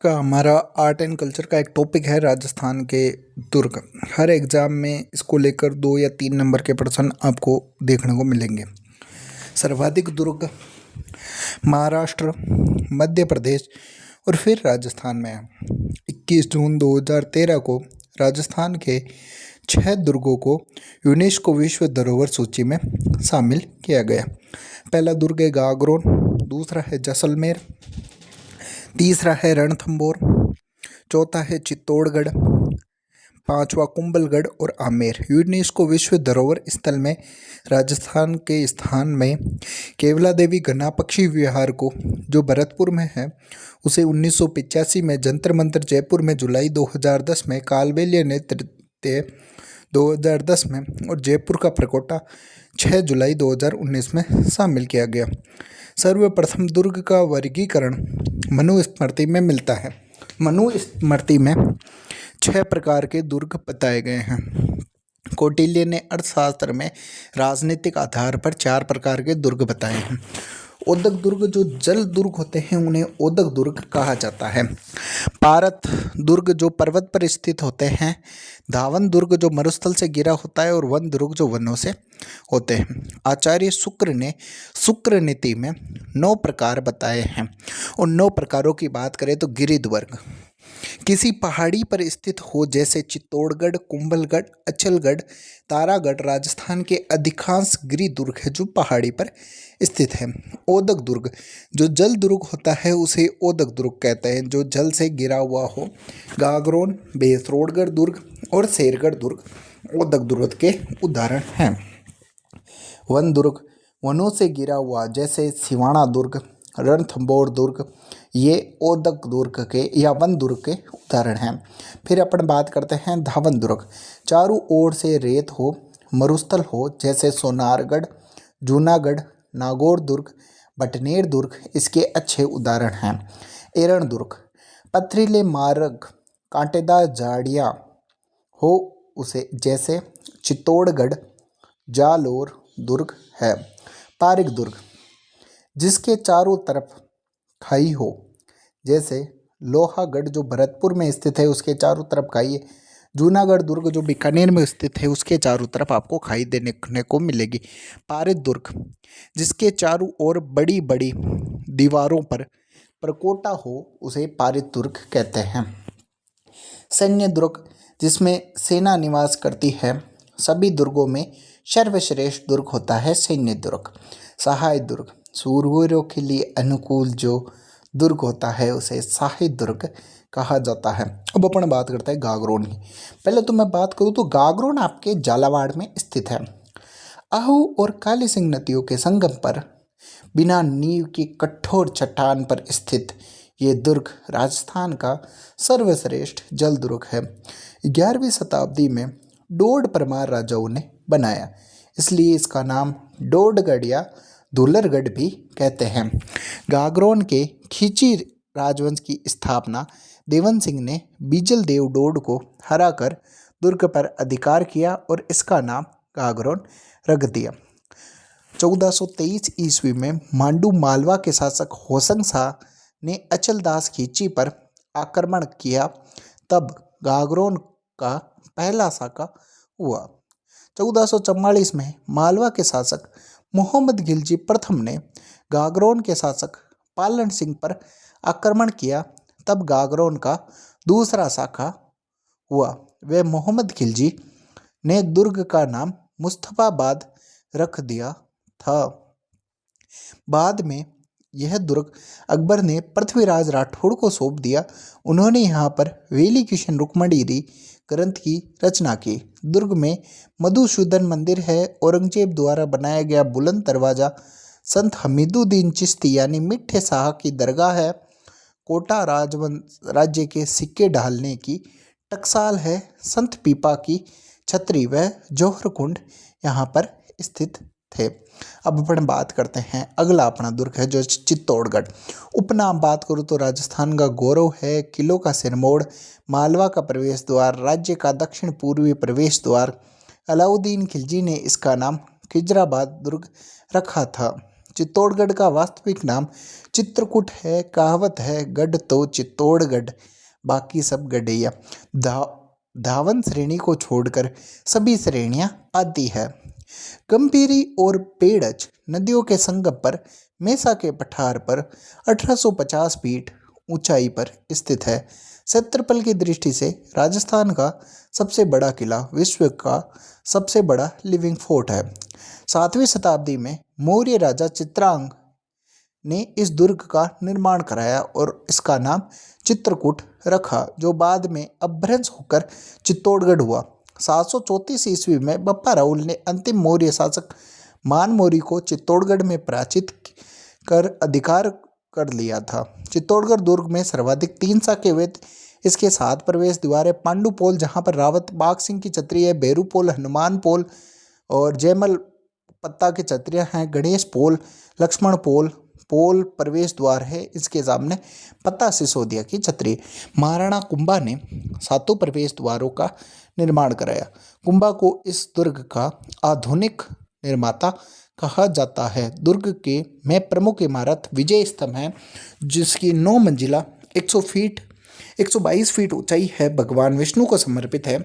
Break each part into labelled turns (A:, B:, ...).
A: का हमारा art and culture का एक टॉपिक है राजस्थान के दुर्ग। हर एग्ज़ाम में इसको लेकर 2 या 3 नंबर के प्रश्न आपको देखने को मिलेंगे। सर्वाधिक दुर्ग महाराष्ट्र, मध्य प्रदेश और फिर राजस्थान में है। 21 जून 2013 को राजस्थान के 6 दुर्गों को यूनेस्को विश्व धरोहर सूची में शामिल किया गया। पहला दुर्ग है गागरोन, दूसरा है जैसलमेर, तीसरा है रणथंबोर, चौथा है चित्तौड़गढ़, पांचवा कुंभलगढ़ और आमेर। यूनेस्को विश्व धरोहर स्थल में राजस्थान के स्थान में केवला देवी घना पक्षी विहार को, जो भरतपुर में है, उसे 1985 में जंतर मंतर जयपुर में जुलाई 2010 में, कालबेलिया ने तृतीय 2010 में और जयपुर का प्रकोटा 6 जुलाई 2019 में शामिल किया गया। सर्वप्रथम दुर्ग का वर्गीकरण मनुस्मृति में मिलता है। मनुस्मृति में 6 प्रकार के दुर्ग बताए गए हैं। कौटिल्य ने अर्थशास्त्र में राजनीतिक आधार पर 4 प्रकार के दुर्ग बताए हैं। ओदक दुर्ग, जो जल दुर्ग होते हैं, उन्हें ओदक दुर्ग कहा जाता है। पारत दुर्ग, जो पर्वत पर स्थित होते हैं। धावन दुर्ग, जो मरुस्थल से घिरा होता है। और वन दुर्ग, जो वनों से होते हैं। आचार्य शुक्र ने शुक्र नीति में 9 प्रकार बताए हैं। उन 9 प्रकारों की बात करें तो गिरिध्वज किसी पहाड़ी पर स्थित हो, जैसे चित्तौड़गढ़, कुंभलगढ़, अचलगढ़, तारागढ़। राजस्थान के अधिकांश गिरि दुर्ग है जो पहाड़ी पर स्थित है। ओदक दुर्ग, जो जल दुर्ग होता है, उसे ओदक दुर्ग कहते हैं, जो जल से घिरा हुआ हो। गागरोन, बेसरोडगढ़ दुर्ग और शेरगढ़ दुर्ग ओदक दुर्ग के उदाहरण हैं। वन दुर्ग, वनों से घिरा हुआ, जैसे सिवाना दुर्ग, रणथंबोर दुर्ग, ये ओदक दुर्ग के या वन दुर्ग के उदाहरण हैं। फिर अपन बात करते हैं धावन दुर्ग। चारों ओर से रेत हो, मरुस्थल हो, जैसे सोनारगढ़, जूनागढ़, नागौर दुर्ग, बटनेर दुर्ग इसके अच्छे उदाहरण हैं। एरण दुर्ग, पथरीले मार्ग, कांटेदार झाड़ियाँ हो उसे, जैसे चित्तौड़गढ़, जालोर दुर्ग है। पारिक दुर्ग, जिसके चारों तरफ खाई हो, जैसे लोहागढ़, जो भरतपुर में स्थित है, उसके चारों तरफ खाई है। जूनागढ़ दुर्ग, जो बीकानेर में स्थित है, उसके चारों तरफ आपको खाई देखने को मिलेगी। पारित दुर्ग, जिसके चारों ओर बड़ी बड़ी दीवारों पर प्रकोटा हो, उसे पारित दुर्ग कहते हैं। सैन्य दुर्ग, जिसमें सेना निवास करती है। सभी दुर्गों में सर्वश्रेष्ठ दुर्ग होता है सैन्य दुर्ग। सहाय दुर्ग, शूरवीरों के लिए अनुकूल जो दुर्ग होता है, उसे सहाय दुर्ग कहा जाता है। अब अपन बात करते हैं गागरोन की। पहले तो मैं बात करूँ तो गागरोन आपके झालावाड़ में स्थित है। आहू और काली सिंह नदियों के संगम पर बिना नींव की कठोर चट्टान पर स्थित ये दुर्ग राजस्थान का सर्वश्रेष्ठ जल दुर्ग है। 11वीं शताब्दी में डोड परमार राजाओं ने बनाया, इसलिए इसका नाम डोडगढ़ या धुलरगढ़ भी कहते हैं। गागरोन के खींची राजवंश की स्थापना देवन सिंह ने बीजल देव डोड को हराकर दुर्ग पर अधिकार किया और इसका नाम गागरोन रख दिया। 1423 ईस्वी में मांडू मालवा के शासक होसंग शाह ने अचलदास खींची पर आक्रमण किया, तब गागरोन का पहला साका हुआ। 1444 में मालवा के शासक मोहम्मद खिलजी प्रथम ने गागरोन के शासक पालन सिंह पर आक्रमण किया, तब गागरोन का दूसरा शाखा हुआ। वह मोहम्मद खिलजी ने दुर्ग का नाम मुस्तफाबाद रख दिया था। बाद में यह दुर्ग अकबर ने पृथ्वीराज राठौड़ को सौंप दिया। उन्होंने यहाँ पर वेली किशन रुक्मणी ग्रंथ की रचना की। दुर्ग में मधुसूदन मंदिर है। औरंगजेब द्वारा बनाया गया बुलंद दरवाज़ा, संत हमीदुद्दीन चिश्ती यानी मिठे शाह की दरगाह है। कोटा राज्य के सिक्के ढालने की टकसाल है। संत पीपा की छतरी व जौहर कुंड यहाँ पर स्थित थे। अब अपन बात करते हैं अगला अपना दुर्ग है जो चित्तौड़गढ़। उपनाम बात करूँ तो राजस्थान का गौरव है, किलों का सिरमौर, मालवा का प्रवेश द्वार, राज्य का दक्षिण पूर्वी प्रवेश द्वार। अलाउद्दीन खिलजी ने इसका नाम खिजराबाद दुर्ग रखा था। चित्तौड़गढ़ का वास्तविक नाम चित्रकूट है। कहावत है गढ़ तो चित्तौड़गढ़, बाकी सब गढ़ैया। धावन श्रेणी को छोड़कर सभी श्रेणियां आती है। गंभीरी और पेड़च नदियों के संगम पर मेसा के पठार पर 1850 फीट ऊंचाई पर स्थित है। क्षेत्रफल की दृष्टि से राजस्थान का सबसे बड़ा किला, विश्व का सबसे बड़ा लिविंग फोर्ट है। 7वीं शताब्दी में मौर्य राजा चित्रांग ने इस दुर्ग का निर्माण कराया और इसका नाम चित्रकूट रखा, जो बाद में अपभ्रंश होकर चित्तौड़गढ़ हुआ। 734 ईस्वी में बप्पा राहुल ने अंतिम मौर्य शासक मान मौर्य को चित्तौड़गढ़ में पराजित कर अधिकार कर लिया था। चित्तौड़गढ़ दुर्ग में सर्वाधिक 3 शाखे हुए। इसके 7 प्रवेश द्वार है। पांडु पोल, जहाँ पर रावत बाघ सिंह की छतरी है। बेरू पोल, हनुमान पोल और जयमल पत्ता की छतरियाँ हैं। गणेश पोल, लक्ष्मण पोल प्रवेश द्वार है। इसके सामने पत्ता सिसोदिया की छतरी। महाराणा कुंभा ने 7 प्रवेश द्वारों का निर्माण कराया। कुंभा को इस दुर्ग का आधुनिक निर्माता कहा जाता है। दुर्ग के में प्रमुख इमारत विजय स्तंभ है, जिसकी 9 मंजिला 122 फीट ऊंचाई है, भगवान विष्णु को समर्पित है।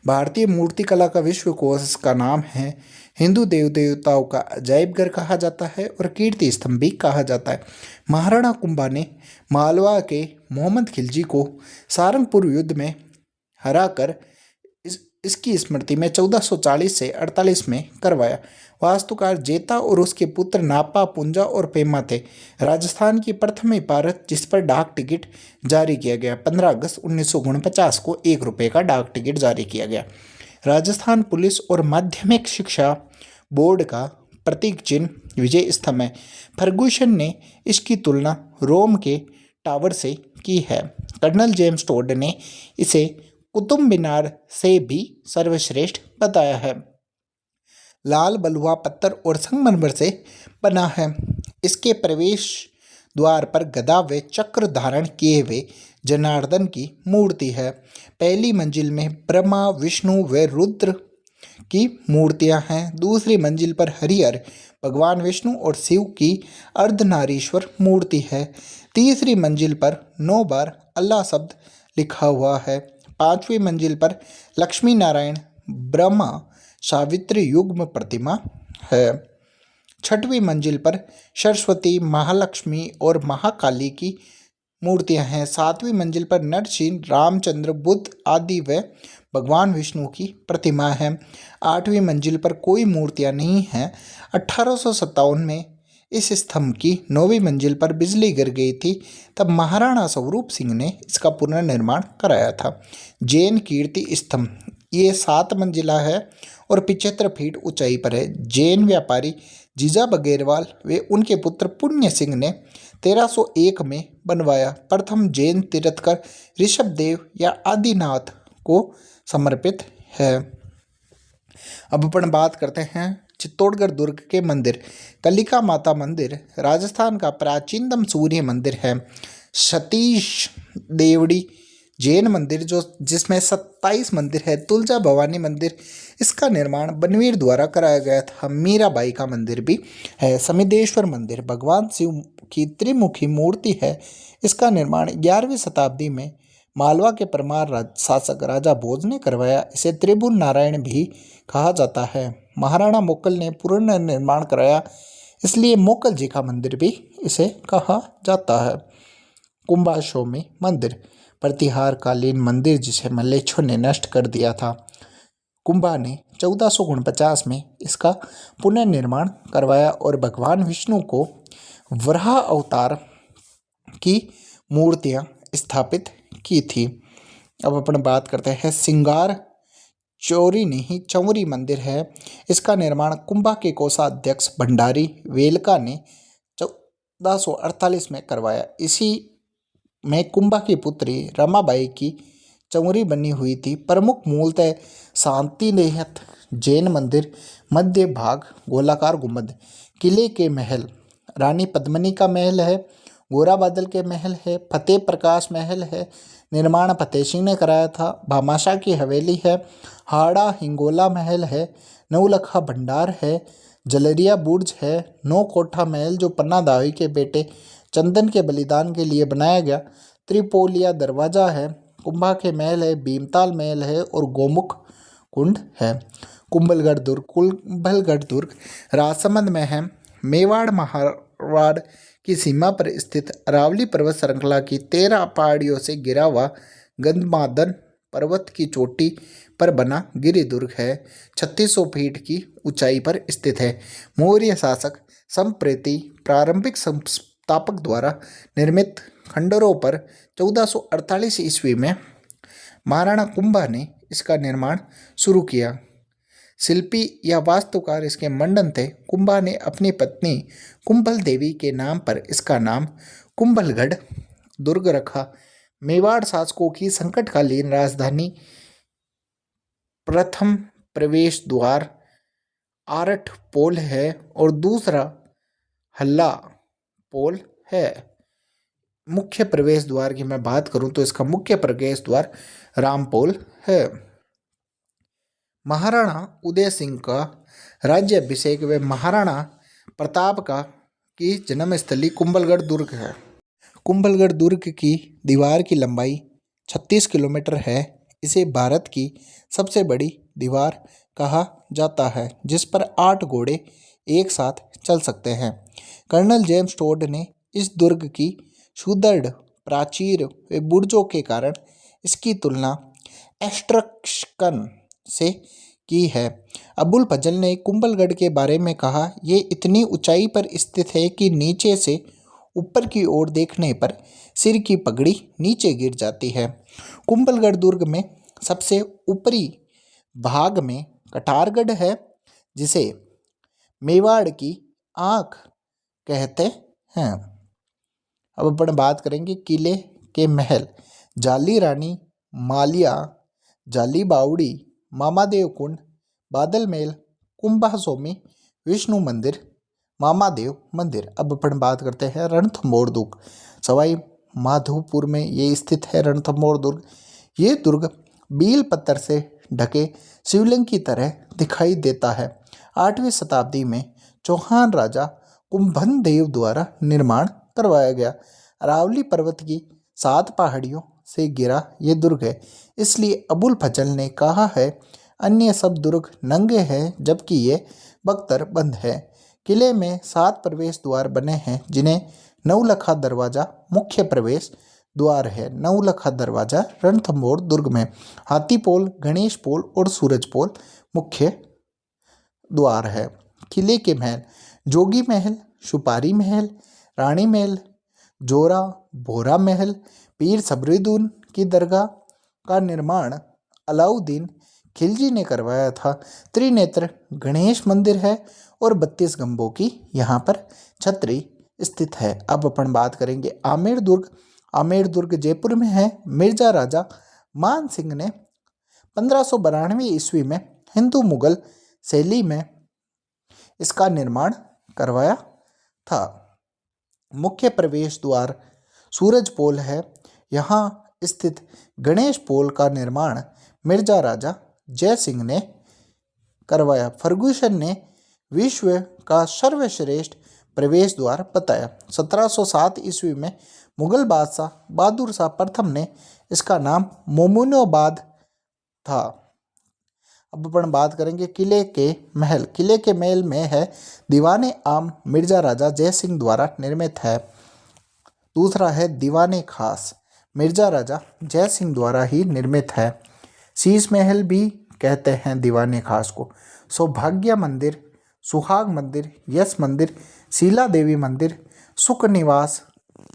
A: भारतीय मूर्तिकला का विश्वकोश का नाम है। हिंदू देव देवताओं का अजायब घर कहा जाता है और कीर्ति स्तंभ भी कहा जाता है। महाराणा कुंभा ने मालवा के मोहम्मद खिलजी को सारंगपुर युद्ध में हराकर इसकी स्मृति में 1440 से 48 में करवाया। वास्तुकार जेता और उसके पुत्र नापा, पुंजा और पेमा थे। राजस्थान की प्रथम इमारत जिस पर डाक टिकट जारी किया गया। 15 अगस्त 1949 को 1 रुपये का डाक टिकट जारी किया गया। राजस्थान पुलिस और माध्यमिक शिक्षा बोर्ड का प्रतीक चिन्ह विजय स्तंभ है। फर्गुसन ने इसकी तुलना रोम के टावर से की है। कर्नल जेम्स टोड ने इसे कुतुब मीनार से भी सर्वश्रेष्ठ बताया है। लाल बलुआ पत्थर और संगमरमर से बना है। इसके प्रवेश द्वार पर गदा व चक्र धारण किए हुए जनार्दन की मूर्ति है। पहली मंजिल में ब्रह्मा, विष्णु व रुद्र की मूर्तियां हैं। दूसरी मंजिल पर हरिहर, भगवान विष्णु और शिव की अर्धनारीश्वर मूर्ति है। तीसरी मंजिल पर 9 बार अल्लाह शब्द लिखा हुआ है। 5वीं मंजिल पर लक्ष्मी नारायण, ब्रह्मा, सावित्री युग्म प्रतिमा है। 6वीं मंजिल पर सरस्वती, महालक्ष्मी और महाकाली की मूर्तियां हैं। 7वीं मंजिल पर नरसिंह, रामचंद्र, बुद्ध आदि व भगवान विष्णु की प्रतिमा है। 8वीं मंजिल पर कोई मूर्तियां नहीं हैं। 1857 में इस स्तंभ की 9वीं मंजिल पर बिजली गिर गई थी, तब महाराणा स्वरूप सिंह ने इसका पुनर्निर्माण कराया था। जैन कीर्ति स्तंभ, ये 7 मंजिला है और 75 फीट ऊंचाई पर है। जैन व्यापारी जीजा बघेलवाल वे उनके पुत्र पुण्य सिंह ने 1301 में बनवाया। प्रथम जैन तीर्थकर ऋषभदेव या आदिनाथ को समर्पित है। अब अपन बात करते हैं चित्तौड़गढ़ दुर्ग के मंदिर। कलिका माता मंदिर राजस्थान का प्राचीनतम सूर्य मंदिर है। सतीश देवड़ी जैन मंदिर जिसमें 27 मंदिर है। तुलजा भवानी मंदिर, इसका निर्माण बनवीर द्वारा कराया गया था। मीराबाई का मंदिर भी है। समिदेश्वर मंदिर भगवान शिव की त्रिमुखी मूर्ति है। इसका निर्माण 11वीं शताब्दी में मालवा के परमार शासक राजा भोज ने करवाया। इसे त्रिभुवन नारायण भी कहा जाता है। महाराणा मोकल ने पुनर्निर्माण कराया, इसलिए मोकल जी का मंदिर भी इसे कहा जाता है। कुंभाशोमी मंदिर प्रतिहारकालीन मंदिर जिसे मल्लेच्छों ने नष्ट कर दिया था। कुंभा ने 1449 में इसका पुनर्निर्माण करवाया और भगवान विष्णु को वराह अवतार की मूर्तियां स्थापित की थी। अब अपन बात करते हैं सिंगार चौरी नहीं चौरी मंदिर है। इसका निर्माण कुंभा के कोषाध्यक्ष भंडारी वेलका ने 1448 में करवाया। इसी में कुंभा की पुत्री रमाबाई की चौरी बनी हुई थी। प्रमुख मूलतः शांतिनिकेतन जैन मंदिर, मध्य भाग गोलाकार गुंबद, किले के महल, रानी पद्मिनी का महल है, गोरा बादल के महल है, फतेह प्रकाश महल है, निर्माण फतेह सिंह ने कराया था। भामाशाह की हवेली है, हाड़ा हिंगोला महल है, नवलखा भंडार है, जलरिया बुर्ज है। नौ कोठा महल जो पन्ना दावी के बेटे चंदन के बलिदान के लिए बनाया गया। त्रिपोलिया दरवाजा है। कुंभा के महल है। भीमताल महल है और गोमुख कुंड है। कुंभलगढ़ दुर्ग राजसमंद में है। मेवाड़ मारवाड़ की सीमा पर स्थित अरावली पर्वत श्रृंखला की 13 पहाड़ियों से घिरा हुआ गंधमादन पर्वत की चोटी पर बना गिरिदुर्ग है। 3600 फीट की ऊंचाई पर स्थित है। मौर्य शासक संप्रेति प्रारंभिक संस्थापक द्वारा निर्मित खंडरों पर 1448 ईस्वी में महाराणा कुंभा ने इसका निर्माण शुरू किया। शिल्पी या वास्तुकार इसके मंडन थे। कुंभा ने अपनी पत्नी कुंभल देवी के नाम पर इसका नाम कुंभलगढ़ दुर्ग रखा। मेवाड़ शासकों की संकटकालीन राजधानी। प्रथम प्रवेश द्वार आरठ पोल है और दूसरा हल्ला पोल है। मुख्य प्रवेश द्वार की मैं बात करूं तो इसका मुख्य प्रवेश द्वार रामपोल है। महाराणा उदय सिंह का राज्याभिषेक व महाराणा प्रताप का की जन्मस्थली कुंभलगढ़ दुर्ग है। कुंभलगढ़ दुर्ग की दीवार की लंबाई 36 किलोमीटर है। इसे भारत की सबसे बड़ी दीवार कहा जाता है, जिस पर 8 घोड़े एक साथ चल सकते हैं। कर्नल जेम्स टोड ने इस दुर्ग की सुदृढ़ प्राचीर व बुर्जों के कारण इसकी तुलना एस्ट्रक्शन से की है। अबुल फजल ने कुंभलगढ़ के बारे में कहा, ये इतनी ऊंचाई पर स्थित है कि नीचे से ऊपर की ओर देखने पर सिर की पगड़ी नीचे गिर जाती है। कुंभलगढ़ दुर्ग में सबसे ऊपरी भाग में कटारगढ़ है, जिसे मेवाड़ की आँख कहते हैं। अब अपन बात करेंगे किले के महल। जाली रानी, मालिया, जाली बावड़ी, मामादेव कुंड, बादल महल, कुंभा सोमी, विष्णु मंदिर, मामादेव मंदिर। अब अपन बात करते हैं रणथंभौर दुर्ग। सवाई माधोपुर में ये स्थित है रणथंभौर दुर्ग। ये दुर्ग बील पत्थर से ढके शिवलिंग की तरह दिखाई देता है। 8वीं शताब्दी में चौहान राजा कुंभनदेव द्वारा निर्माण करवाया गया। अरावली पर्वत की 7 पहाड़ियों से घिरा ये दुर्ग है, इसलिए अबुल फजल ने कहा है अन्य सब दुर्ग नंगे हैं जबकि ये बख्तर बंद है। किले में 7 प्रवेश द्वार बने हैं, जिन्हें नवलखा दरवाजा मुख्य प्रवेश द्वार है। नवलखा दरवाजा रणथंभौर दुर्ग में। हाथी पोल, गणेश पोल और सूरज पोल मुख्य द्वार है। किले के महल जोगी महल, सुपारी महल, रानी महल, जोरा भोरा महल, पीर सबरुद्दीन की दरगाह का निर्माण अलाउद्दीन खिलजी ने करवाया था। त्रिनेत्र गणेश मंदिर है और 32 गंबों की यहाँ पर छतरी स्थित है। अब अपन बात करेंगे आमेर दुर्ग। आमेर दुर्ग जयपुर में है। मिर्जा राजा मान सिंह ने 1592 ईस्वी में हिंदू मुगल शैली में इसका निर्माण करवाया था। मुख्य प्रवेश द्वार सूरज पोल है। यहाँ स्थित गणेश पोल का निर्माण मिर्जा राजा जय सिंह ने करवाया। फर्गुसन ने विश्व का सर्वश्रेष्ठ प्रवेश द्वार बताया। 1707 ईस्वी में मुगल बादशाह बहादुर शाह प्रथम ने इसका नाम मोमिनाबाद था। अब अपन बात करेंगे किले के महल। किले के महल में है दीवाने आम मिर्जा राजा जय सिंह द्वारा निर्मित है। दूसरा है दीवाने खास, मिर्जा राजा जय सिंह द्वारा ही निर्मित है। शीश महल भी कहते हैं दीवाने खास को। सौभाग्य मंदिर, सुहाग मंदिर, यश मंदिर, शीला देवी मंदिर, सुख निवास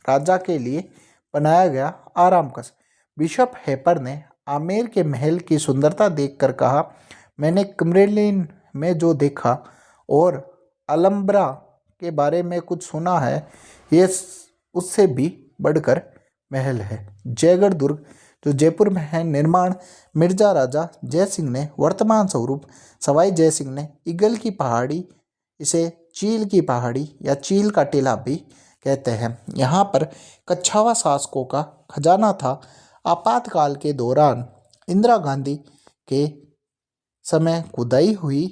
A: राजा के लिए बनाया गया आराम कक्ष। बिशप हेपर ने आमेर के महल की सुंदरता देखकर कहा, मैंने क्रेमलिन में जो देखा और अलंब्रा के बारे में कुछ सुना है, ये उससे भी बढ़कर महल है। जयगढ़ दुर्ग जो जयपुर में है, निर्माण मिर्जा राजा जय सिंह ने। वर्तमान स्वरूप सवाई जय सिंह ने। ईगल की पहाड़ी, इसे चील की पहाड़ी या चील का टीला भी कहते हैं। यहाँ पर कच्छावा शासकों का खजाना था। आपातकाल के दौरान इंदिरा गांधी के समय खुदाई हुई।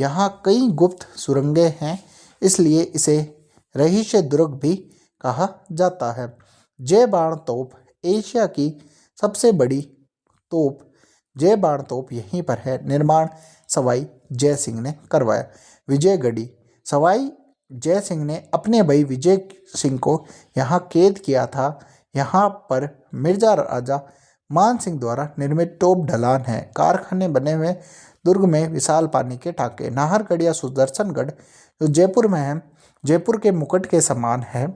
A: यहाँ कई गुप्त सुरंगें हैं, इसलिए इसे रहस्य दुर्ग भी कहा जाता है। जय बाण तोप एशिया की सबसे बड़ी तोप जय बाण तोप यहीं पर है। निर्माण सवाई जय सिंह ने करवाया। विजयगढ़ी सवाई जय सिंह ने अपने भाई विजय सिंह को यहाँ कैद किया था। यहाँ पर मिर्जा राजा मान सिंह द्वारा निर्मित तोप ढलान है। कारखाने बने हुए दुर्ग में विशाल पानी के टाके। नाहरगढ़ या सुदर्शनगढ़ जो जयपुर में है, जयपुर के मुकुट के समान है।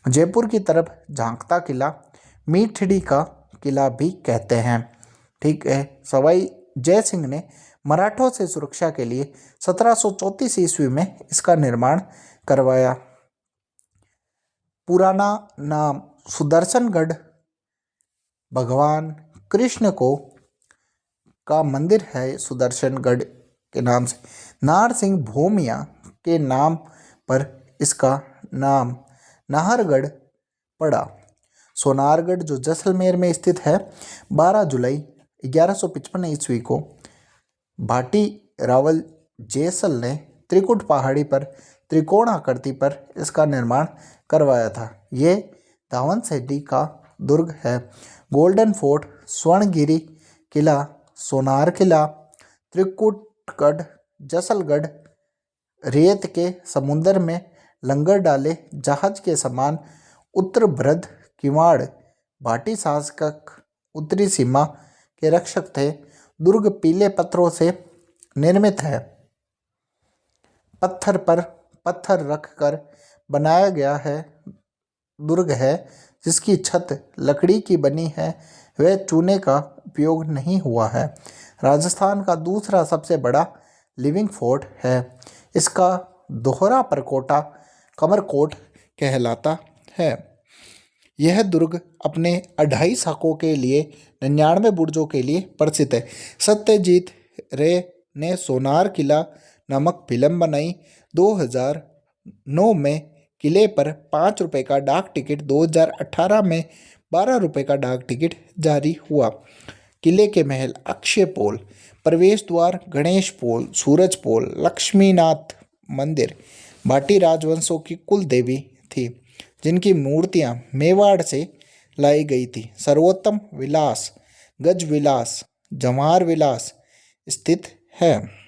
A: जयपुर की तरफ झांकता किला मीठड़ी का किला भी कहते हैं। ठीक है। सवाई जय सिंह ने मराठों से सुरक्षा के लिए 1734 ईस्वी में इसका निर्माण करवाया। पुराना नाम सुदर्शनगढ़ भगवान कृष्ण को का मंदिर है। सुदर्शनगढ़ के नाम से नारसिंह भूमिया के नाम पर इसका नाम नाहरगढ़ पड़ा। सोनारगढ़ जो जैसलमेर में स्थित है, 12 जुलाई 1155 ईस्वी को भाटी रावल जैसल ने त्रिकुट पहाड़ी पर त्रिकोण आकृति पर इसका निर्माण करवाया था। ये धावन शैली का दुर्ग है। गोल्डन फोर्ट, स्वर्णगिरी किला, सोनार किला, त्रिकुटगढ़, जैसलगढ़, रेत के समुद्र में लंगर डाले जहाज के समान उत्तर भद्र किवाड़ भाटी शासक उत्तरी सीमा के रक्षक थे। दुर्ग पीले पत्थरों से निर्मित है। पत्थर पर पत्थर रखकर बनाया गया है दुर्ग है, जिसकी छत लकड़ी की बनी है। वह चूने का उपयोग नहीं हुआ है। राजस्थान का दूसरा सबसे बड़ा लिविंग फोर्ट है। इसका दोहरा परकोटा कमरकोट कहलाता है। यह दुर्ग अपने 2.5 शाखों के लिए 99 बुर्जों के लिए प्रसिद्ध है। सत्यजीत रे ने सोनार किला नामक फिल्म बनाई। 2009 में किले पर 5 रुपये का डाक टिकट, 2018 में 12 रुपये का डाक टिकट जारी हुआ। किले के महल अक्षय पोल, प्रवेश द्वार गणेश पोल, सूरज पोल, लक्ष्मीनाथ मंदिर भाटी राजवंशों की कुल देवी थी, जिनकी मूर्तियां मेवाड़ से लाई गई थी। सर्वोत्तम विलास, गज विलास, जवाहर विलास स्थित है।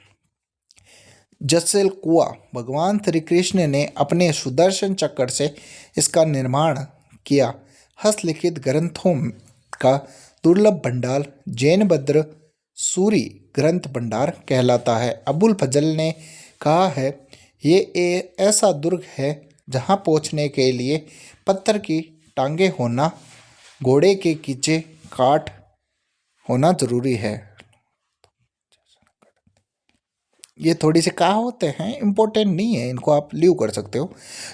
A: जसल कुआ भगवान श्री कृष्ण ने अपने सुदर्शन चक्र से इसका निर्माण किया। हस्तलिखित ग्रंथों का दुर्लभ भंडार जैन भद्र सूरी ग्रंथ भंडार कहलाता है। अबुल फजल ने कहा है, ये ऐसा दुर्ग है जहाँ पहुँचने के लिए पत्थर की टांगे होना, घोड़े के खींचे काठ होना जरूरी है। ये थोड़ी सी कहावतें हैं, इम्पोर्टेंट नहीं है, इनको आप लीव कर सकते हो।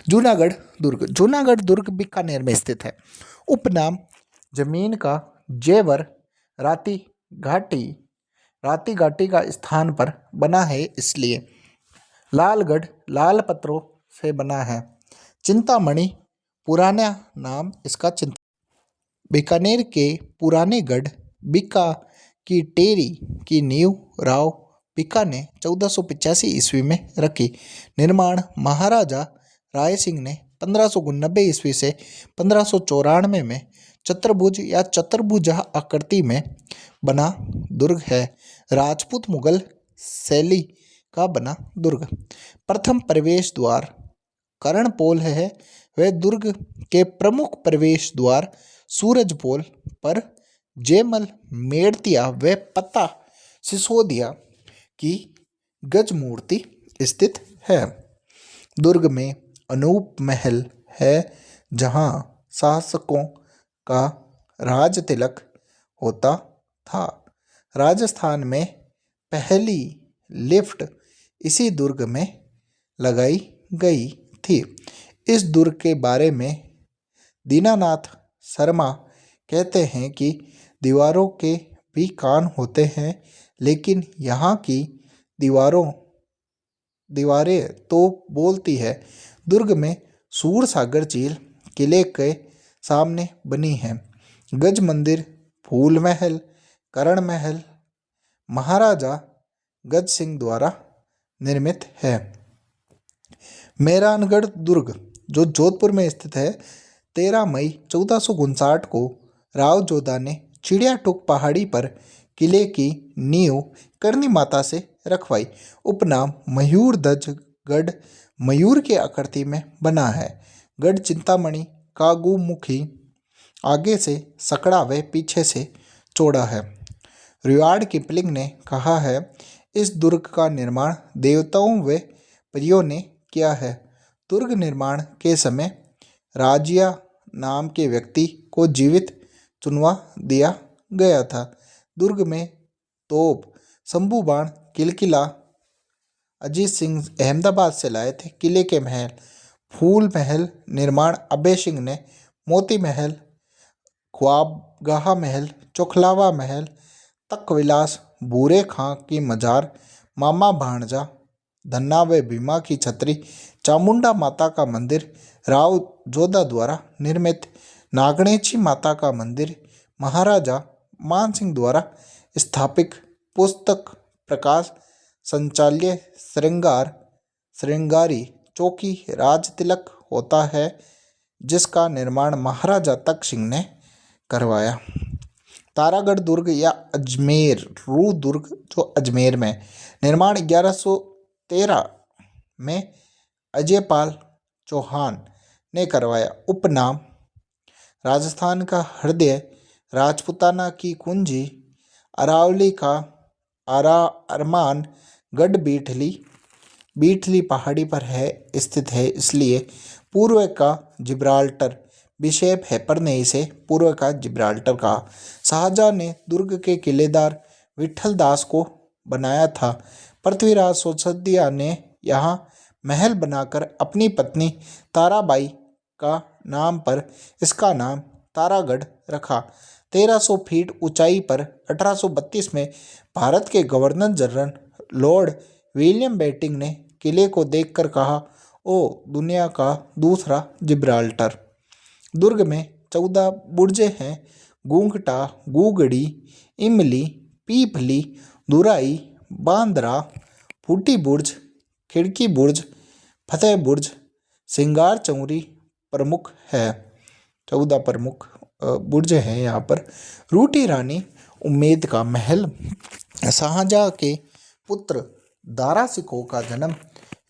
A: जूनागढ़ दुर्ग, जूनागढ़ दुर्ग बीकानेर में स्थित है। उपनाम जमीन का जेवर राती घाटी का स्थान पर बना है, इसलिए। लालगढ़ लाल पत्थरों से बना है। चिंतामणि पुराना नाम इसका बीकानेर के पुराने गढ़ बीका की टेरी की नींव राव बीका ने 1485 ईस्वी में रखी। निर्माण महाराजा राय सिंह ने 1590 ईस्वी से 1594 में चतुर्भुज या चतुर्भुजा आकृति में बना दुर्ग है। राजपूत मुगल शैली का बना दुर्ग। प्रथम प्रवेश द्वार कर्णपोल है। वह दुर्ग के प्रमुख प्रवेश द्वार सूरजपोल पर जयमल मेड़तिया व पत्ता सिसोदिया की गज मूर्ति स्थित है। दुर्ग में अनूप महल है, जहाँ शासकों का राज तिलक होता था। राजस्थान में पहली लिफ्ट इसी दुर्ग में लगाई गई थी। इस दुर्ग के बारे में दीनानाथ शर्मा कहते हैं कि दीवारों के भी कान होते हैं, लेकिन यहाँ की दीवारें तो बोलती है। दुर्ग में सूरसागर झील किले के सामने बनी है। गज मंदिर, फूल महल, करण महल महाराजा गज सिंह द्वारा निर्मित है। मेहरानगढ़ दुर्ग जो जोधपुर में स्थित है, 13 मई 1459 को राव जोधा ने चिड़ियाटुक पहाड़ी पर किले की नींव करनी माता से रखवाई। उपनाम मयूर ध्वज गढ़ मयूर की आकृति में बना है। गढ़ चिंतामणि कागुमुखी आगे से सकड़ा व पीछे से चौड़ा है। रुयार्ड किपलिंग ने कहा है, इस दुर्ग का निर्माण देवताओं व परियों ने किया है। दुर्ग निर्माण के समय राजिया नाम के व्यक्ति को जीवित चुनवा दिया गया था। दुर्ग में तोप, शंभू बाण, किलकिला अजीत सिंह अहमदाबाद से लाए थे। किले के महल, फूल महल निर्माण अभय सिंह ने, मोती महल, ख्वाबगाह महल, चोखलावा महल, तकविलास, बूरे खां की मजार, मामा भाणजा, धन्ना व भीमा की छतरी, चामुंडा माता का मंदिर राव जोधा द्वारा निर्मित, नागणेची माता का मंदिर महाराजा मानसिंह द्वारा स्थापित, पुस्तक प्रकाश संचाल्य श्रृंगारी चौकी राजतिलक होता है, जिसका निर्माण महाराजा तक सिंह ने करवाया। तारागढ़ दुर्ग या अजमेर रू दुर्ग जो अजमेर में, निर्माण 1113 में अजयपाल चौहान ने करवाया। उपनाम राजस्थान का हृदय, राजपुताना की कुंजी, अरावली का अरमान गढ़ बीठली पहाड़ी पर है स्थित है, इसलिए पूर्व का जिब्राल्टर विशेप है, पर ने इसे पूर्व का जिब्राल्टर कहा। शाहजहां ने दुर्ग के किलेदार विठल दास को बनाया था। पृथ्वीराज सोसदिया ने यहाँ महल बनाकर अपनी पत्नी ताराबाई का नाम पर इसका नाम तारागढ़ रखा। 1300 फीट ऊंचाई पर 1832 में भारत के governor general Lord William Bentinck ने किले को देखकर कहा, ओ दुनिया का दूसरा जिब्राल्टर। दुर्ग में 14 बुर्जे हैं। गूंगटा, गूगड़ी, इमली, पीपली, दुराई, बांद्रा, फूटी बुर्ज, खिड़की बुर्ज, फतेह बुर्ज, सिंगार चौरी प्रमुख है। 14 प्रमुख बुर्ज हैं यहाँ पर। रूटी रानी उम्मेद का महल, शाहजहां के पुत्र दारा सिकोह का जन्म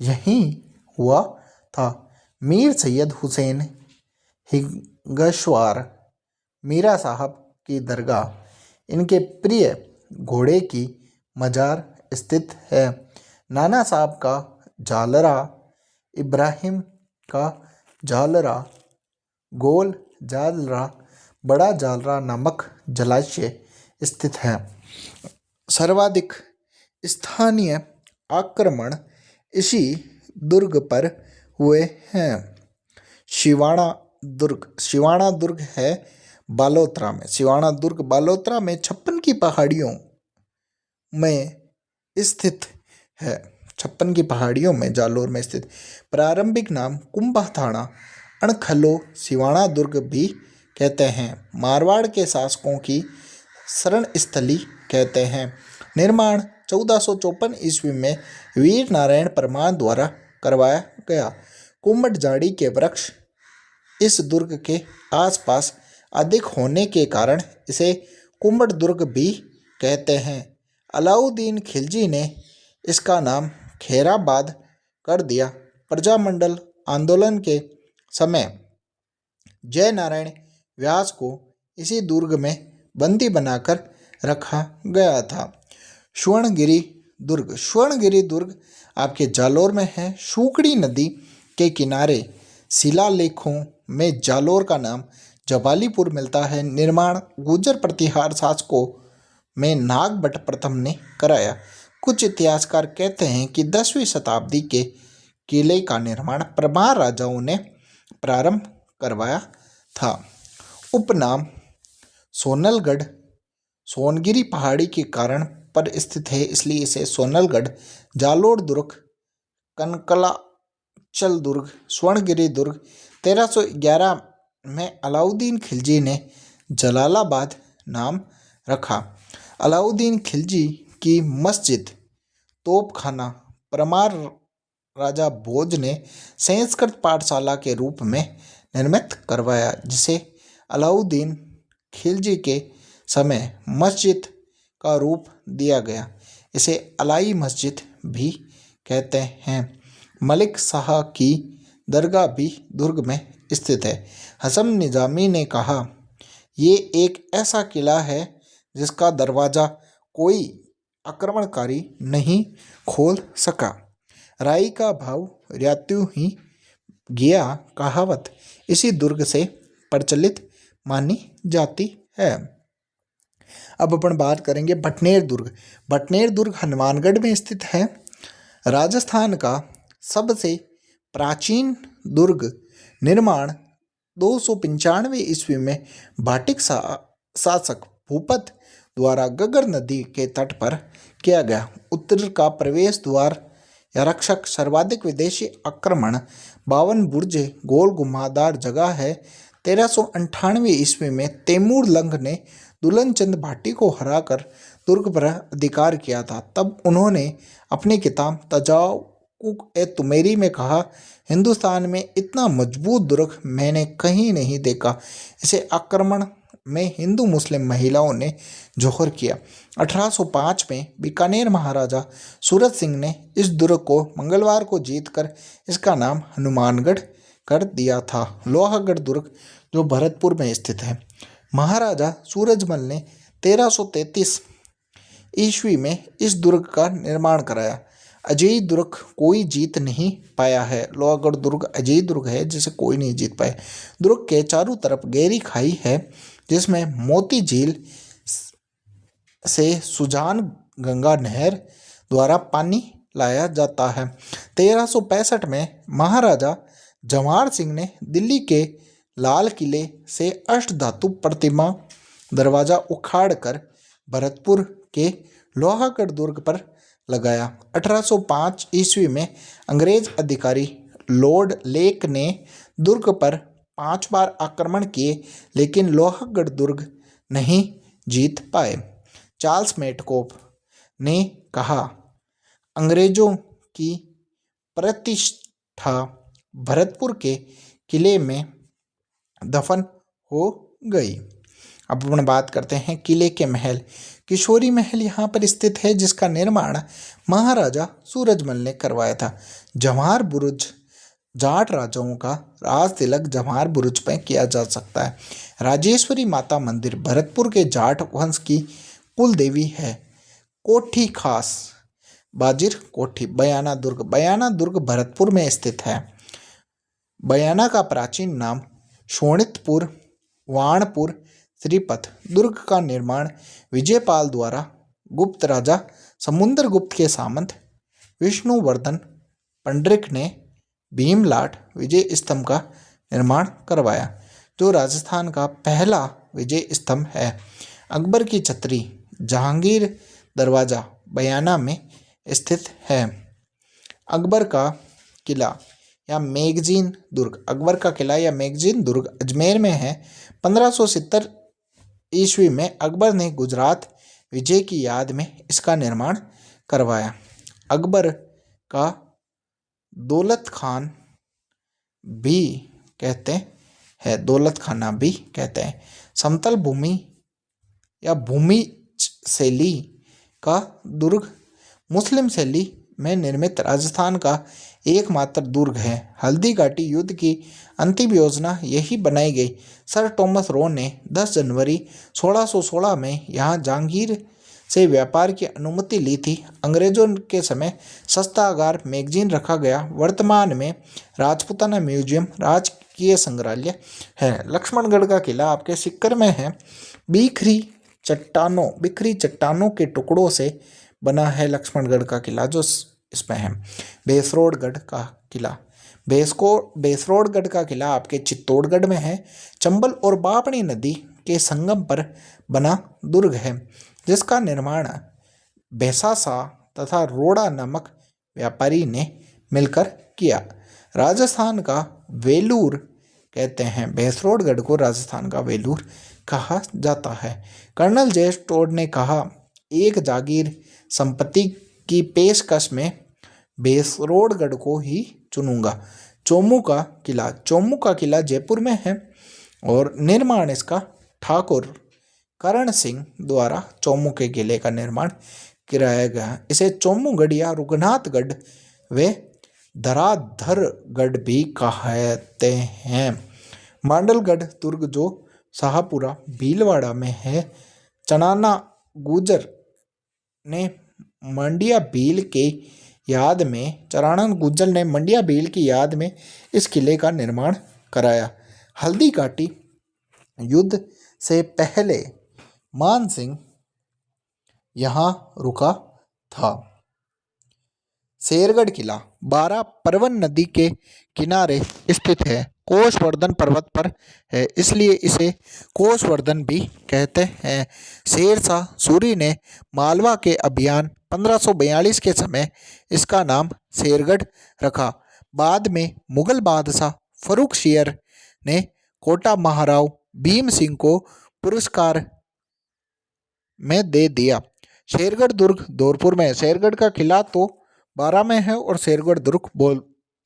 A: यहीं हुआ था। मीर सैयद हुसैन हिंगश्वार, मीरा साहब की दरगाह, इनके प्रिय घोड़े की मजार स्थित है। नाना साहब का झालरा, इब्राहिम का झालरा, गोल झालरा, बड़ा झालरा नामक जलाशय स्थित है। सर्वाधिक स्थानीय आक्रमण इसी दुर्ग पर हुए हैं। शिवाणा दुर्ग है बालोतरा में। शिवाणा दुर्ग बालोतरा में 56 की पहाड़ियों में स्थित है। 56 की पहाड़ियों में जालोर में स्थित। प्रारंभिक नाम कुंभा थाना, अणखलो, शिवाणा दुर्ग भी कहते हैं। मारवाड़ के शासकों की शरण स्थली कहते हैं। निर्माण 1454 ईस्वी में वीर नारायण परमार द्वारा करवाया गया। कुम्भट झाड़ी के वृक्ष इस दुर्ग के आसपास अधिक होने के कारण इसे कुम्भट दुर्ग भी कहते हैं। अलाउद्दीन खिलजी ने इसका नाम खैराबाद कर दिया। प्रजामंडल आंदोलन के समय जय नारायण व्यास को इसी दुर्ग में बंदी बनाकर रखा गया था। स्वर्णगिरी दुर्ग आपके जालोर में है। शुकड़ी नदी के किनारे शिलालेखों में जालोर का नाम जबालीपुर मिलता है। निर्माण गुर्जर प्रतिहार शासकों में नागभट्ट प्रथम ने कराया। कुछ इतिहासकार कहते हैं कि 10वीं शताब्दी के किले का निर्माण परमार राजाओं ने प्रारंभ करवाया था। उपनाम सोनलगढ़ सोनगिरी पहाड़ी के कारण पर स्थित है, इसलिए इसे सोनलगढ़, जालोर दुर्ग, कनकलाचल दुर्ग, स्वर्णगिरी दुर्ग। 1311 में अलाउद्दीन खिलजी ने जलालाबाद नाम रखा। अलाउद्दीन खिलजी की मस्जिद, तोपखाना, परमार राजा भोज ने संस्कृत पाठशाला के रूप में निर्मित करवाया, जिसे अलाउद्दीन खिलजी के समय मस्जिद का रूप दिया गया। इसे अलाई मस्जिद भी कहते हैं। मलिक शाह की दरगाह भी दुर्ग में स्थित है। हसन निजामी ने कहा, ये एक ऐसा किला है जिसका दरवाज़ा कोई आक्रमणकारी नहीं खोल सका। राई का भाव रात्यु ही गया कहावत इसी दुर्ग से प्रचलित मानी जाती है। अब अपन बात करेंगे भटनेर दुर्ग। भटनेर दुर्ग हनुमानगढ़ में स्थित है। राजस्थान का सबसे प्राचीन दुर्ग निर्माण 295 ईस्वी में भाटिक शासक भूपत द्वारा गगर नदी के तट पर किया गया। उत्तर का प्रवेश द्वार या रक्षक सर्वाधिक विदेशी आक्रमण 52 बुर्ज गोल घुमावदार जगह है। 1398 ईस्वी में तैमूर लंग ने दुल्हन चंद भाटी को हराकर दुर्ग पर अधिकार किया था। तब उन्होंने अपनी किताब तजावुक-ए-तुमैरी में कहा, हिंदुस्तान में इतना मजबूत दुर्ग मैंने कहीं नहीं देखा। इसे आक्रमण में हिंदू मुस्लिम महिलाओं ने जौहर किया। 1805 में बीकानेर महाराजा सूरत सिंह ने इस दुर्ग को मंगलवार को जीतकर इसका नाम हनुमानगढ़ कर दिया था। लोहागढ़ दुर्ग जो भरतपुर में स्थित है। महाराजा सूरजमल ने 1333 ईस्वी में इस दुर्ग का निर्माण कराया। अजय दुर्ग कोई जीत नहीं पाया है। लोहागढ़ दुर्ग अजय दुर्ग है जिसे कोई नहीं जीत पाया। दुर्ग के चारों तरफ गहरी खाई है जिसमें मोती झील से सुजान गंगा नहर द्वारा पानी लाया जाता है। 1365 में महाराजा जवाहर सिंह ने दिल्ली के लाल किले से अष्टधातु प्रतिमा दरवाजा उखाड़कर भरतपुर के लोहागढ़ दुर्ग पर लगाया। 1805 ईस्वी में अंग्रेज अधिकारी लॉर्ड लेक ने दुर्ग पर 5 बार आक्रमण किए लेकिन लोहागढ़ दुर्ग नहीं जीत पाए। चार्ल्स मेटकोफ ने कहा, अंग्रेजों की प्रतिष्ठा भरतपुर के किले में दफन हो गई। अब अपन बात करते हैं किले के महल। किशोरी महल यहाँ पर स्थित है जिसका निर्माण महाराजा सूरजमल ने करवाया था। जवाहर बुरुज जाट राजाओं का राज तिलक जवाहर बुरुज पर किया जा सकता है। राजेश्वरी माता मंदिर भरतपुर के जाट वंश की कुल देवी है। कोठी खास बाजिर कोठी। बयाना दुर्ग भरतपुर में स्थित है। बयाना का प्राचीन नाम शोणितपुर, वाणपुर, श्रीपथ। दुर्ग का निर्माण विजयपाल द्वारा गुप्त राजा समुद्रगुप्त के सामंत विष्णुवर्धन पंड्रिक ने भीमलाट विजय स्तंभ का निर्माण करवाया, जो राजस्थान का पहला विजय स्तंभ है। अकबर की छतरी जहांगीर दरवाजा बयाना में स्थित है। अकबर का किला या मैगजीन दुर्ग। अकबर का किला या मैगजीन दुर्ग अजमेर में है। 1570 ईस्वी में अकबर ने गुजरात विजय की याद में इसका निर्माण करवाया। अकबर का दौलत खान भी कहते हैं, दौलत खाना भी कहते हैं। समतल भूमि या भूमि शैली का दुर्ग मुस्लिम शैली में निर्मित राजस्थान का एकमात्र दुर्ग है। हल्दी घाटी युद्ध की अंतिम योजना यही बनाई गई। सर थॉमस रो ने 10 जनवरी 1616 में यहाँ जहांगीर से व्यापार की अनुमति ली थी। अंग्रेजों के समय शस्त्रागार मैगजीन रखा गया। वर्तमान में राजपूताना म्यूजियम राजकीय संग्रहालय है। लक्ष्मणगढ़ का किला आपके सिक्कर में है। बिखरी चट्टानों के टुकड़ों से बना है लक्ष्मणगढ़ का किला जो इसमें है। बेसरोडगढ़ का किला। बेसरोडगढ़ का किला आपके चित्तौड़गढ़ में है। चंबल और बापणी नदी के संगम पर बना दुर्ग है जिसका निर्माण बैसासा तथा रोड़ा नामक व्यापारी ने मिलकर किया। राजस्थान का वेलूर कहते हैं। बेसरोडगढ़ को राजस्थान का वेलूर कहा जाता है। कर्नल जेम्स टोड ने कहा, एक जागीर संपत्ति की पेशकश में बेसरोडगढ़ को ही चुनूंगा। चोमू का किला जयपुर में है और निर्माण इसका ठाकुर करण सिंह द्वारा चोमू के किले का निर्माण कराया गया। इसे चोमूगढ़ या रघुनाथगढ़ व धराधरगढ़ भी कहते हैं। मांडलगढ़ दुर्ग जो शाहपुरा भीलवाड़ा में है। चनाना गुजर ने मंडिया भील के याद में चरानंद गुज्जर ने मंडिया भील की याद में इस किले का निर्माण कराया। हल्दी घाटी युद्ध से पहले मान सिंह यहाँ रुका था। शेरगढ़ किला बारा परवन नदी के किनारे स्थित है। कोषवर्धन पर्वत पर है, इसलिए इसे कोषवर्धन भी कहते हैं। शेरशाह सूरी ने मालवा के अभियान 1542 के समय इसका नाम शेरगढ़ रखा। बाद में मुगल बादशाह फर्रुख शेर ने कोटा महाराव भीम सिंह को पुरस्कार में दे दिया। शेरगढ़ दुर्ग धौलपुर में। शेरगढ़ का किला तो बारा में है और शेरगढ़ दुर्ग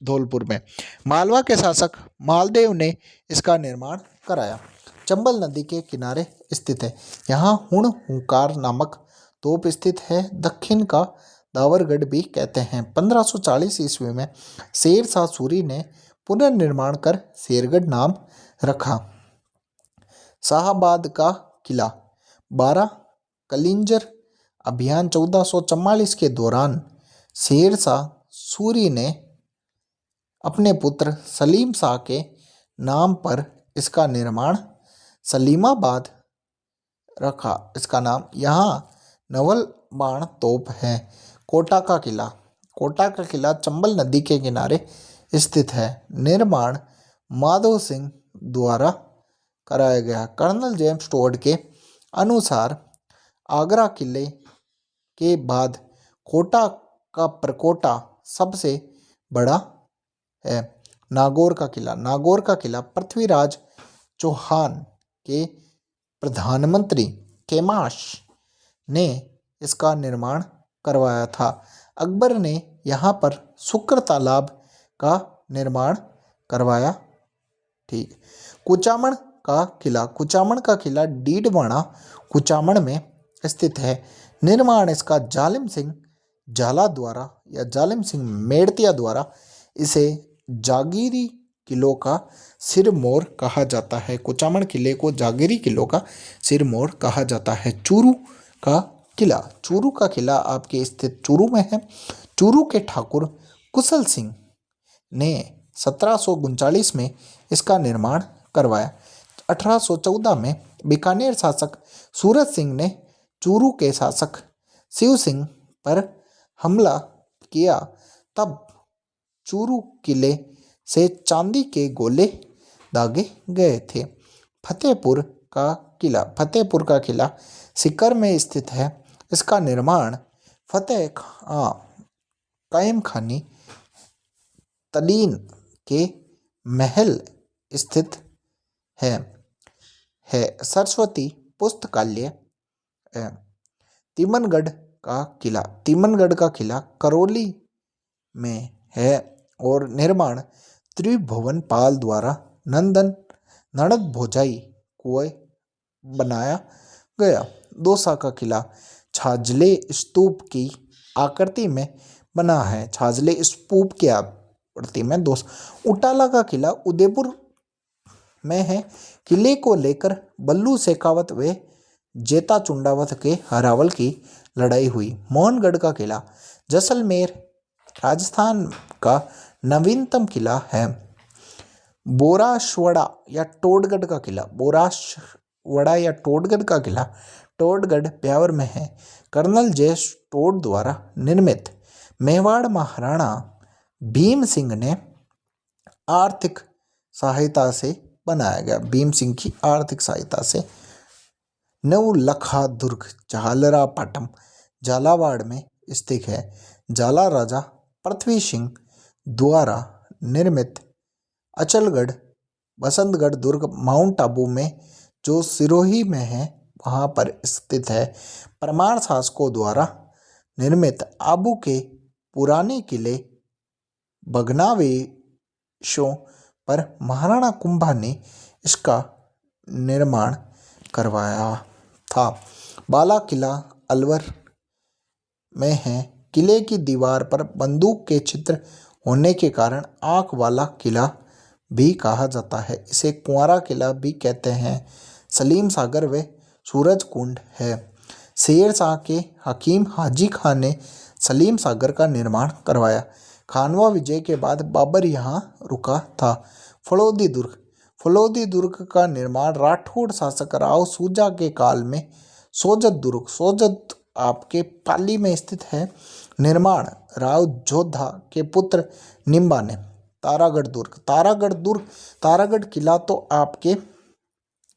A: धौलपुर में। मालवा के शासक मालदेव ने इसका निर्माण कराया। चंबल नदी के किनारे स्थित है। यहाँ हुंकार नामक तोप स्थित है। दक्षिण का दावरगढ़ भी कहते हैं। 1540 ईस्वी में शेरशाह सूरी ने पुनर्निर्माण कर शेरगढ़ नाम रखा। शाहबाद का किला बारा कलिंजर अभियान 1444 के दौरान शेरशाह सूरी ने अपने पुत्र सलीम शाह के नाम पर इसका निर्माण सलीमाबाद रखा। इसका नाम यहाँ नवल बाण तोप है। कोटा का किला चंबल नदी के किनारे स्थित है। निर्माण माधव सिंह द्वारा कराया गया। कर्नल जेम्स टोड के अनुसार आगरा किले के बाद कोटा का परकोटा सबसे बड़ा है। नागौर का किला पृथ्वीराज चौहान के प्रधानमंत्री केमाश ने इसका निर्माण करवाया था। अकबर ने यहाँ पर शुक्र तालाब का निर्माण करवाया। ठीक। कुचामन का किला डीडवाना कुचामन में स्थित है। निर्माण इसका जालिम सिंह झाला द्वारा या जालिम सिंह मेड़तिया द्वारा इसे जागीरी किलों का सिरमौर कहा जाता है। कुचामन किले को जागीरी किलों का सिरमौर कहा जाता है। चूरू का किला आपके स्थित चूरू में है। चूरू के ठाकुर कुशल सिंह ने 1739 में इसका निर्माण करवाया। 1814 में बीकानेर शासक सूरत सिंह ने चूरू के शासक शिव सिंह पर हमला किया। तब चूरू किले से चांदी के गोले दागे गए थे। फतेहपुर का किला सीकर में स्थित है। इसका निर्माण कायम खानी तलीन के महल स्थित है। सरस्वती पुस्तकालय। तिमनगढ़ का किला करौली में है और निर्माण त्रिभुवन पाल द्वारा ननद भोजाई कुएं बनाया गया। दौसा का किला छाजले स्तूप की आकृति में बना है। छाजले स्तूप की आकृति में दौसा। उटाला का किला उदयपुर में है। किले को लेकर बल्लू शेखावत व जेता चुंडावत के हरावल की लड़ाई हुई। मोहनगढ़ का किला जैसलमेर राजस्थान का नवीनतम किला है। बोराशवड़ा या टोडगढ़ का किला टोडगढ़ ब्यावर में है। कर्नल जेस टोड द्वारा निर्मित मेवाड़ महाराणा भीम सिंह ने आर्थिक सहायता से बनाया गया। भीम सिंह की आर्थिक सहायता से। नवलखा दुर्ग झालरापाटम झालावाड़ में स्थित है। झाला राजा पृथ्वी सिंह द्वारा निर्मित अचलगढ़ बसंतगढ़ दुर्ग माउंट आबू में जो सिरोही में है वहाँ पर स्थित है। परमार शासकों द्वारा निर्मित आबू के पुराने किले भग्नावशेषों पर महाराणा कुंभा ने इसका निर्माण करवाया था। बाला किला अलवर में है। किले की दीवार पर बंदूक के चित्र होने के कारण आंख वाला किला भी कहा जाता है। इसे कुंवारा किला भी कहते हैं। सलीम सागर व सूरज कुंड है। शेर शाह के हकीम हाजी खान ने सलीम सागर का निर्माण करवाया। खानवा विजय के बाद बाबर यहाँ रुका था। फलोदी दुर्ग। फलोदी दुर्ग का निर्माण राठौड़ शासक राव सूजा के काल में सोजत दुर्ग, सोजत आपके पाली में स्थित है, निर्माण राव जोधा के पुत्र निम्बा ने। तारागढ़ दुर्ग। तारागढ़ किला तो आपके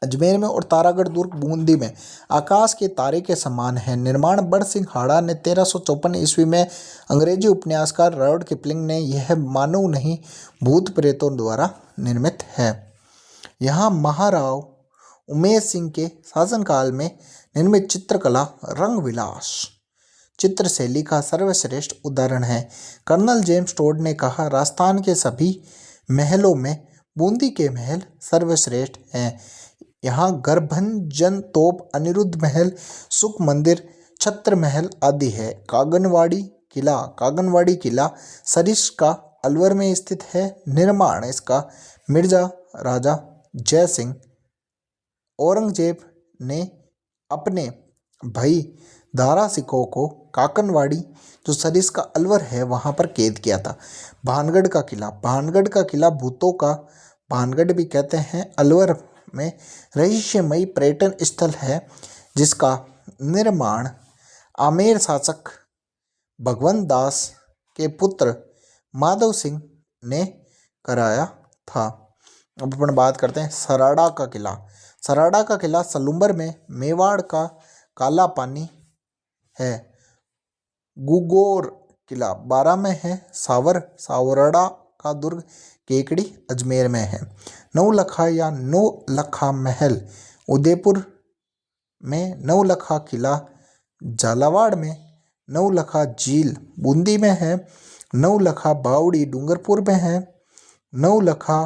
A: अजमेर में और तारागढ़ दुर्ग बूंदी में आकाश के तारे के समान है। निर्माण बड़सिंघाड़ा ने 1354 ईस्वी में। अंग्रेजी उपन्यासकार रॉड किपलिंग ने यह मानव नहीं भूत प्रेतों द्वारा निर्मित है। यहाँ महाराव उमेश सिंह के शासनकाल में निर्मित चित्रकला रंग विलास चित्रशैली का सर्वश्रेष्ठ उदाहरण है। कर्नल जेम्स टोड ने कहा, राजस्थान के सभी महलों में बूंदी के महल सर्वश्रेष्ठ हैं। यहाँ गर्भंजन तोप, अनिरुद्ध महल, सुख मंदिर, छत्र महल आदि है। कागनवाड़ी किला सरिस्का का अलवर में स्थित है। निर्माण इसका मिर्जा राजा जय सिंह औरंगजेब ने अपने भाई दारा सिकोह को काकनवाड़ी जो सरिस्का का अलवर है वहाँ पर कैद किया था। भानगढ़ का किला भूतों का भानगढ़ भी कहते हैं, अलवर में रहस्यमयी पर्यटन स्थल है, जिसका निर्माण आमेर शासक भगवंत दास के पुत्र माधव सिंह ने कराया था। अब अपन बात करते हैं सराड़ा का किला सलूम्बर में मेवाड़ का काला पानी है। गुगोर किला बारा में है। सावरड़ा का दुर्ग केकड़ी अजमेर में है। नौलखा या नौलखा महल उदयपुर में। नौलखा किला झालावाड़ में। नौलखा झील बूंदी में है। नौलखा बावड़ी डूंगरपुर में है। नौलखा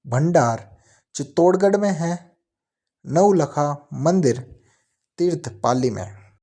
A: भंडार चित्तौड़गढ़ में है। नौलखा मंदिर तीर्थ पाली में।